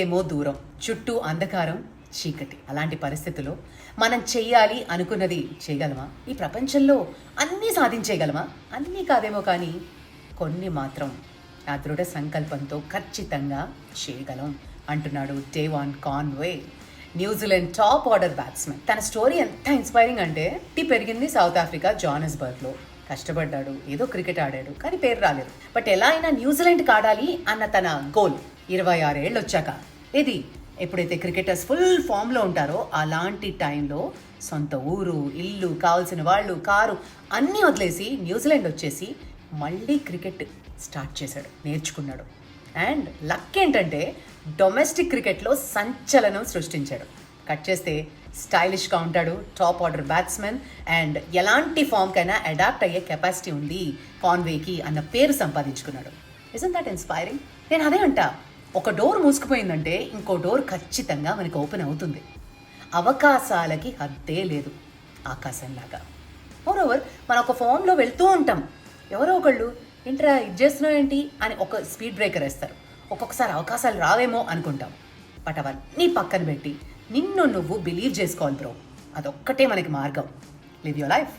ఏమో దూరం, చుట్టూ అంధకారం, చీకటి. అలాంటి పరిస్థితుల్లో మనం చెయ్యాలి అనుకున్నది చేయగలమా? ఈ ప్రపంచంలో అన్నీ సాధించేయగలమా? అన్నీ కాదేమో కానీ కొన్ని మాత్రం ఆ దృఢ సంకల్పంతో ఖచ్చితంగా చేయగలం అంటున్నాడు Devon Conway, New Zealand top order batsmen. తన స్టోరీ ఎంత ఇన్స్పైరింగ్ అంటే, పెరిగింది సౌత్ ఆఫ్రికా జోహానస్బర్గ్లో. కష్టపడ్డాడు, ఏదో క్రికెట్ ఆడాడు, కానీ పేరు రాలేదు. బట్ ఎలా అయినా న్యూజిలాండ్కి ఆడాలి అన్న తన గోల్ 26 ఏళ్ళు వచ్చాక, ఇది ఎప్పుడైతే క్రికెటర్స్ ఫుల్ ఫామ్లో ఉంటారో అలాంటి టైంలో సొంత ఊరు, ఇల్లు, కావాల్సిన వాళ్ళు, కారు అన్నీ వదిలేసి న్యూజిలాండ్ వచ్చేసి మళ్ళీ క్రికెట్ స్టార్ట్ చేశాడు, నేర్చుకున్నాడు. అండ్ లక్ ఏంటంటే డొమెస్టిక్ క్రికెట్లో సంచలనం సృష్టించాడు. కట్ చేస్తే స్టైలిష్గా ఉంటాడు, టాప్ ఆర్డర్ బ్యాట్స్మెన్, అండ్ ఎలాంటి ఫామ్కైనా అడాప్ట్ అయ్యే కెపాసిటీ ఉంది కాన్వేకి అన్న పేరు సంపాదించుకున్నాడు. Isn't that inspiring? నేను అదే అంటా, ఒక డోర్ మూసుకుపోయిందంటే ఇంకో డోర్ ఖచ్చితంగా మనకి ఓపెన్ అవుతుంది. అవకాశాలకి హద్దే లేదు, ఆకాశంలాగా. మోరోవర్ మనం ఒక ఫామ్లో వెళ్తూ ఉంటాం, ఎవరో ఒకళ్ళు ఏంట్రా ఇది చేస్తున్నావు ఏంటి అని ఒక స్పీడ్ బ్రేకర్ వేస్తారు. ఒక్కొక్కసారి అవకాశాలు రావేమో అనుకుంటాం. బట్ అవన్నీ పక్కన పెట్టి నిన్ను నువ్వు బిలీవ్ చేసుకోవాలి బ్రో. అదొక్కటే మనకి మార్గం. Live your life.